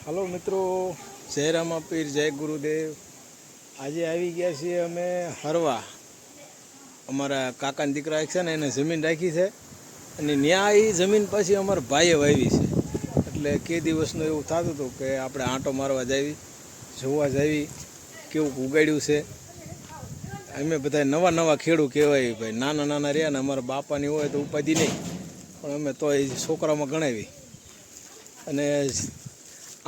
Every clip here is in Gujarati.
हेलो मित्रों, जय रामापीर, जय गुरुदेव। आज આવી ગયા છીએ અમે હરવા। અમારા કાકાના દીકરા એક છે ને એને જમીન રાખી છે અને ત્યાં એ જમીન પછી અમારા ભાઈએ વાવી છે। એટલે કે દિવસનું એવું થતું હતું કે આપણે આંટો મારવા જાવી, જોવા જાવી કેવું ઉગાડ્યું છે। અમે બધા નવા નવા ખેડૂ કહેવાય ભાઈ, નાના નાના રહ્યા ને અમારા બાપાની હોય તો ઉપાધિ નહીં, પણ અમે તો એ છોકરામાં ગણાવી। અને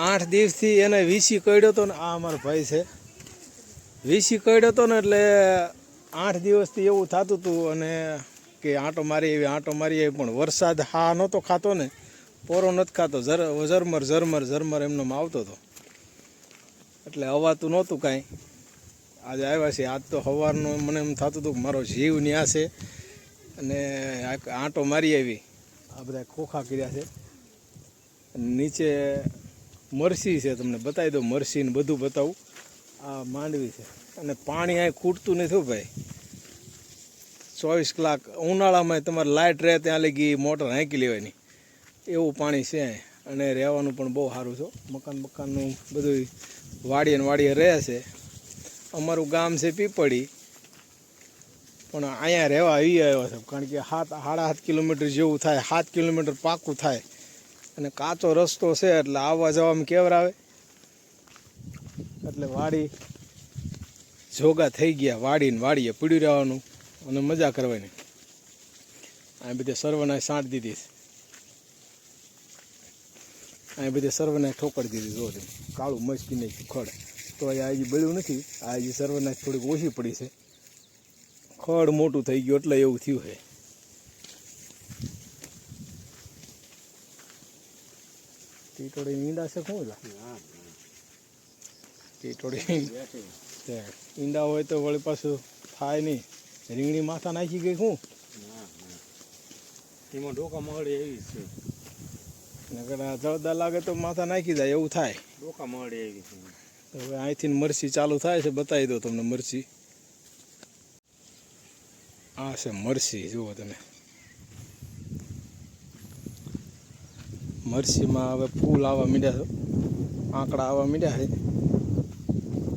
8 દિવસથી એને વીસી કર્યો હતો ને, આ અમારો ભાઈ છે, વીસી કર્યો હતો ને એટલે 8 દિવસથી એવું થતું હતું અને કે આંટો મારી આવી, પણ વરસાદ હા નહોતો ખાતો ને, પોરો નથી ખાતો, ઝરમર ઝરમર ઝરમર એમનો આવતો હતો એટલે અવાતું નહોતું કાંઈ। આજે આવ્યા છે, આજ તો સવારનું મને એમ થતું હતું કે મારો જીવ ન્યા છે અને આંટો મારી આવી। આ બધા ખોખા કર્યા છે, નીચે મરસી છે, તમને બતાવી દો મરસી ને બધું બતાવું। આ માંડવી છે અને પાણી અહીં ખૂટતું નથી ભાઈ, 24 કલાક ઉનાળામાં તમારે લાઇટ રહે ત્યાં લગી મોટર હાંકી લેવાની એવું પાણી છે। અને રહેવાનું પણ બહુ સારું છે, મકાનનું બધું વાડીએ ને વાડીએ રહે છે। અમારું ગામ છે પીપળી, પણ અહીંયા રહેવા આવી આવ્યા છે કારણ કે 7.5 કિલોમીટર જેવું થાય, 7 કિલોમીટર પાકું થાય અને કાચો રસ્તો છે એટલે આવવા જવામાં કેવરાવે, એટલે વાડી જોગા થઈ ગયા। વાડીને વાડીએ પીડ્યું રહેવાનું અને મજા કરવાની। આ બધે સર્વનાય સાંટ દીધી, આ બધે સર્વનાય ઠોકર દીધી। જો કાળું મસ્તી નહીં ખડ તો આ હજી બળ્યું નથી, આ હજી સર્વનાય થોડીક ઓછી પડી છે, ખડ મોટું થઈ ગયું એટલે એવું થયું છે। ટીટોડી ઈંડા છે, શું ટીટોડી ઈંડા હોય તો વળી પાછું થાય નહીં, રીંગણી માથા નાખી ગઈ શું એમાં ડોકા મળે એવી છે, નકર જળદા લાગે તો માથા નાખી જાય એવું થાય, ડોકા મળે એવી છે। હવે અહીંથી મરચી ચાલુ થાય છે, બતાવી દો તમને મરચી। આ છે મરચી, જુઓ તમે, મરચીમાં હવે ફૂલ આવવા માંડ્યા છે, આંકડા આવવા માંડ્યા છે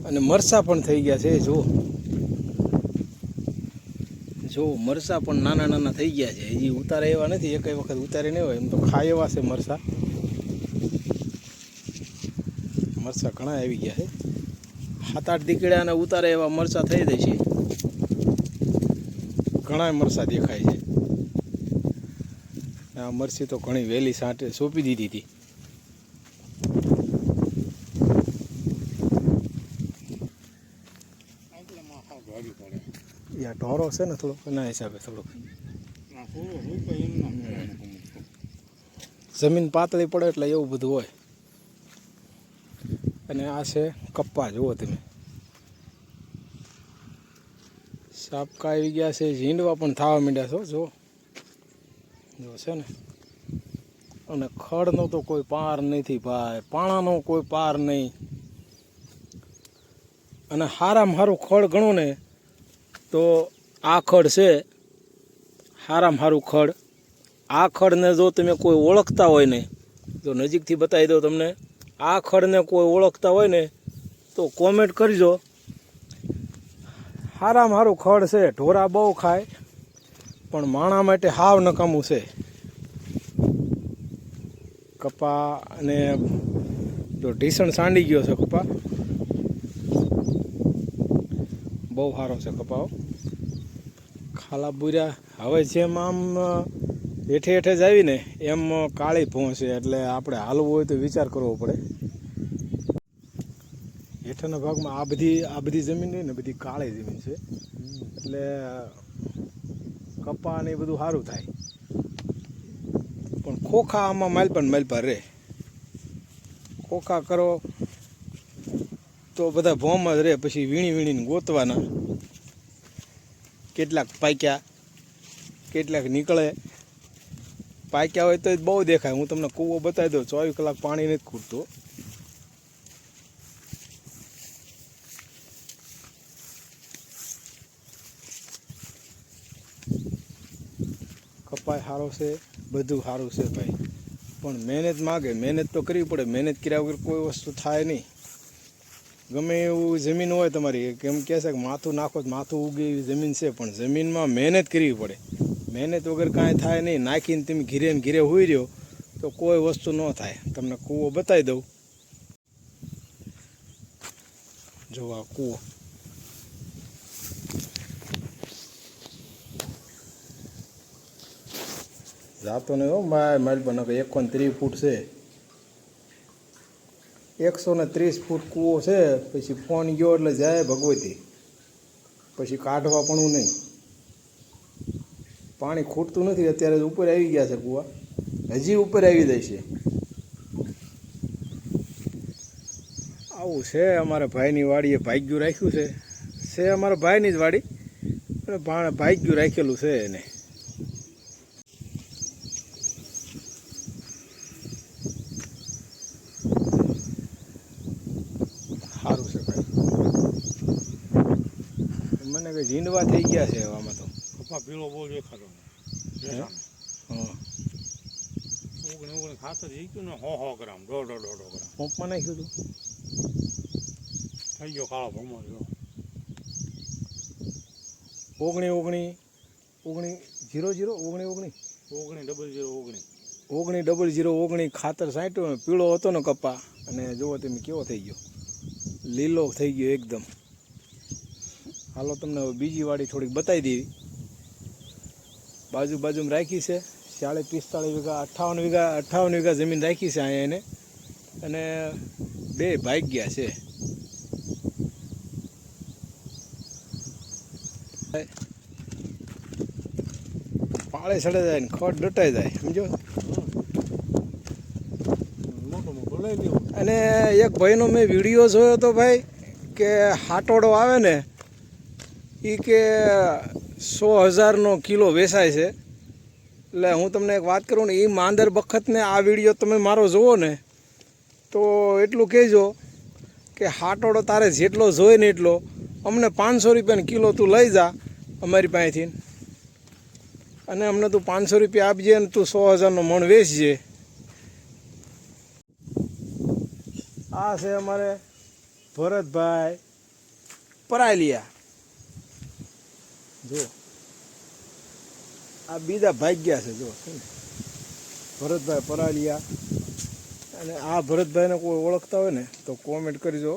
અને મરચાં પણ થઈ ગયા છે। જો મરચાં પણ નાના નાના થઈ ગયા છે, હજી ઉતારે એવા નથી, એક વખત ઉતારે નહીં હોય, એમ તો ખાય એવા છે મરચાં। મરચાં ઘણા આવી ગયા છે, 7-8 દીકડાને ઉતારે એવા મરચાં થઈ જાય છે, ઘણા મરચાં દેખાય છે। આ મરચી તો ઘણી વહેલી સાંટે સોંપી દીધી હતી। યા ઢોરો છે ને થોડોક, એના હિસાબે થોડુંક જમીન પાતળી પડે એટલે એવું બધું હોય। અને આ છે કપ્પા, જુઓ તમે, સાપકા આવી ગયા છે, ઝીંડવા પણ થવા માંડ્યા છો, જો છે ને। અને ખડનો તો કોઈ પાર નથી ભાઈ, પાણાનો કોઈ પાર નહીં। અને સારામાં સારું ખડ ગણો ને તો આ ખડ છે, સારામાં સારું ખડ। આ ખડને જો તમે કોઈ ઓળખતા હોય ને, જો નજીકથી બતાવી દો તમને, આ ખડને કોઈ ઓળખતા હોય ને તો કોમેન્ટ કરજો। સારામાં સારું ખડ છે, ઢોરા બહુ ખાય પણ માણા માટે હાવ નકામું છે। કપા અને જો ઢીસણ સાંડી ગયો છે, કપા બહુ સારો છે કપાઓ, ખાલા બુર્યા। હવે જેમ આમ હેઠે હેઠે જ આવીને એમ કાળી ભોં છે, એટલે આપણે હાલવું હોય તો વિચાર કરવો પડે। હેઠળના ભાગમાં આ બધી જમીન રહી ને, બધી કાળી જમીન છે, એટલે કપા ને એ બધું સારું થાય, પણ ખોખા આમાં માલપા રહે। ખોખા કરો તો બધા ભોંમાં જ રહે, પછી વીણીને ગોતવાના, કેટલાક પાક્યા કેટલાક નીકળે। પાક્યા હોય તો જ બહુ દેખાય, હું તમને કૂવો બતાવી દઉં, 24 કલાક પાણી નથી ખૂટતું। કપાય સારો છે, બધું સારું છે ભાઈ, પણ મહેનત માગે, મહેનત તો કરવી પડે. મહેનત કર્યા વગર કોઈ વસ્તુ થાય નહીં. ગમે એવું જમીન હોય તમારી, કેમ કહે છે કે માથું નાખો તો માથું ઉગે એવી જમીન છે, પણ જમીનમાં મહેનત કરવી પડે. મહેનત વગર કાંઈ થાય નહીં. નાખીને તમે ઘીરે ને ઘીરે હોઈ રહ્યો તો કોઈ વસ્તુ ન થાય. તમને કૂવો બતાવી દઉં. જો આ કૂવો, જાતો નહીં હો મારી પણ 130 ફૂટ છે, 130 ફૂટ કૂવો છે. પછી ફોન ગયો એટલે જાય ભગવતી, પછી કાઢવા પણ નહીં. પાણી ખૂટતું નથી. અત્યારે ઉપર આવી ગયા છે કૂવા, હજી ઉપર આવી જાય છે. આવું છે અમારા ભાઈની વાડીએ ભાગ્યું રાખ્યું છે અમારા ભાઈની જ વાડી, અને ભાગ્યું રાખેલું છે એને. સારું છે ભાઈ. મને કે ઝીંડવા થઈ ગયા છે આમાં તો. કપા પીળો બહુ દેખાતો હા, ઓગણે ખાતર થઈ ગયું ને 100 ગ્રામ 1.5 ગ્રામ પંપમાં નાખ્યું હતું. થઈ ગયો કાળો ભમો જો 19 ખાતર છાંટ્યું. પીળો હતો ને કપા, અને જુઓ તમે કેવો થઈ ગયો, લીલો થઈ ગયો એકદમ. હાલો તમને હવે બીજી વાડી થોડીક બતાવી દેવી. બાજુમાં રાખી છે 40-45 વીઘા, 58 વીઘા જમીન રાખી છે અહીંયા એને, અને 2 ભાગ્યા છે. પાળે ચડે જાય ને ખડ ડટાઈ જાય, સમજો. મોટું લઈ લેવું. અને એક ભાઈનો મેં વિડીયો જોયો હતો ભાઈ, કે હાટોડો આવે ને એ કે 100,000નો કિલો વેચાય છે. એટલે હું તમને એક વાત કરું ને, એ માંદર બખતને આ વિડીયો તમે મારો જુઓ ને તો એટલું કહેજો કે હાટોડો તારે જેટલો જોઈએ ને એટલો અમને 500 રૂપિયાનો કિલો તું લઈ જા અમારી પાસેથી, અને અમને તું 500 રૂપિયા આપજે ને તું 100,000નો મણ વેચજે. આ છે અમારે ભરતભાઈ પરાલિયા. જો આ બીજા ભાગ્યા છે, જો ભરતભાઈ પરાલિયા. અને આ ભરતભાઈને કોઈ ઓળખતા હોય ને તો કોમેન્ટ કરજો.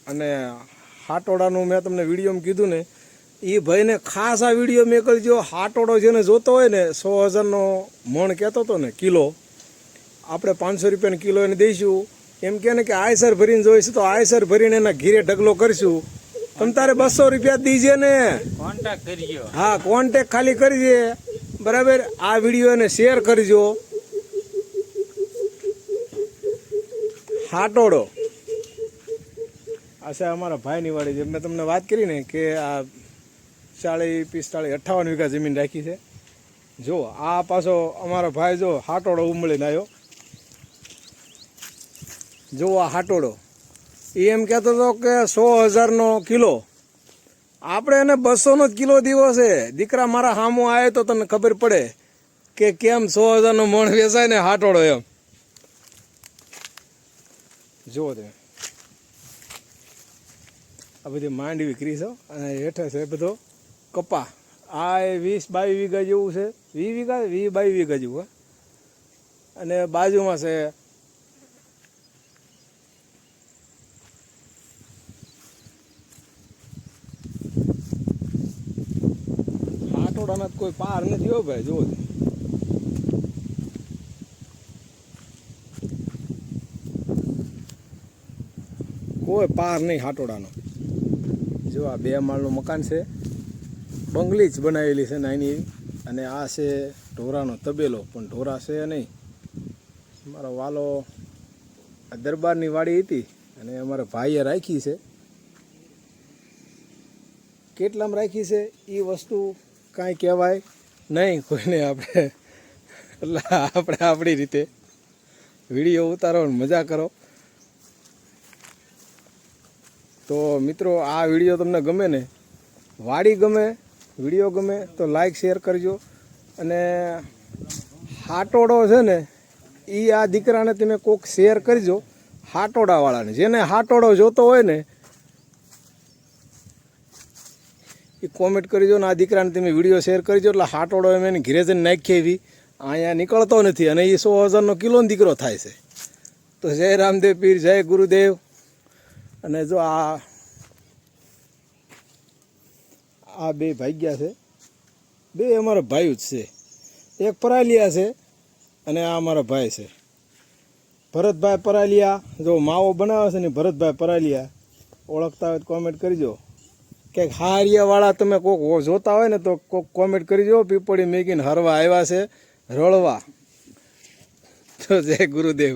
અને હાટોડાનું મેં તમને વિડીયોમાં કીધું ને, એ ભાઈને ખાસ આ વિડીયો મેં કરજો. હાટોડો જેને જોતો હોય ને, 100,000નો મણ કહેતો હતો ને કિલો, આપણે 500 રૂપિયાનો કિલો એને દઈશું. એમ કહે ને કે આયસર ભરીને જોઈશું તો આયસર ભરીને એના ઘીરે ઢગલો કરશું. તમે તારે 200 રૂપિયા દીજે ને, કોન્ટેક્ટ કરજો. હા કોન્ટેક્ટ ખાલી કરજે, બરાબર. આ વિડીયો એને શેર કરજો. હાટોડો આ છે અમારા ભાઈની વાડી. જે મેં તમને વાત કરી ને કે આ 40, 45, 58 વીઘા જમીન રાખી છે. જો આ પાછો અમારો ભાઈ જો હાટોડો ઉમળીને આવ્યો. જો આ હાટોડો એ એમ કહેતો હતો કે 100,000નો કિલો, આપણે એને 200નો જ કિલો દીવો છે. દીકરા મારા સામો આવે તો તને ખબર પડે કે કેમ 100,000નો મણ વેચાય ને હાટોડો એમ. જુઓ તમે આ બધી માંડવી કરી છે, અને હેઠળ છે બધો કપા. આ 20-22 વીઘા જેવું છે, 20-22 વીઘા જેવું. અને બાજુમાં છે હાટોડાના કોઈ પાર નથી હો ભાઈ. જુઓ કોઈ પાર નહીં હાટોડાનો. જો આ 2 માળનું મકાન છે, બંગલી જ બનાવેલી છે નાની. અને આ છે ઢોરાનો તબેલો, પણ ઢોરા છે નહીં. મારો વાલો આ દરબારની વાડી હતી, અને અમારા ભાઈએ રાખી છે. કેટલામાં રાખી છે એ વસ્તુ કાંઈ કહેવાય નહીં કોઈને. આપણે એટલે આપણે આપણી રીતે વિડીયો ઉતારો ને મજા કરો. તો મિત્રો આ વિડીયો તમને ગમે ને, વાડી ગમે, વિડીયો ગમે તો લાઈક શેર કરજો. અને હાટોડો છે ને એ આ દીકરાને તમે કોક શેર કરજો, હાટોડાવાળાને. જેને હાટોડો જોતો હોય ને એ કોમેન્ટ કરજો ને આ દીકરાને તમે વિડીયો શેર કરજો. એટલે હાટોડો એમ એને ઘરે જઈને નાખીએ એવી અહીંયા નીકળતો નથી અને એ 100,000નો કિલોનો દીકરો થાય છે. તો જય રામદેવ પીર, જય ગુરુદેવ. અને જો આ બે ભાગ્યા છે, બે અમારા ભાઈ જ છે. એક પરાલિયા છે અને આ અમારા ભાઈ છે ભરતભાઈ પરાલિયા. જો માવો બનાવે છે ને ભરતભાઈ પરાલિયા, ઓળખતા હોય તો કોમેન્ટ કરજો. કે હારિયાવાળા તમે કોક જોતા હોય ને તો કોક કોમેન્ટ કરજો. પીપળી મેકીને હરવા આવ્યા છે રળવા. તો જય ગુરુદેવ.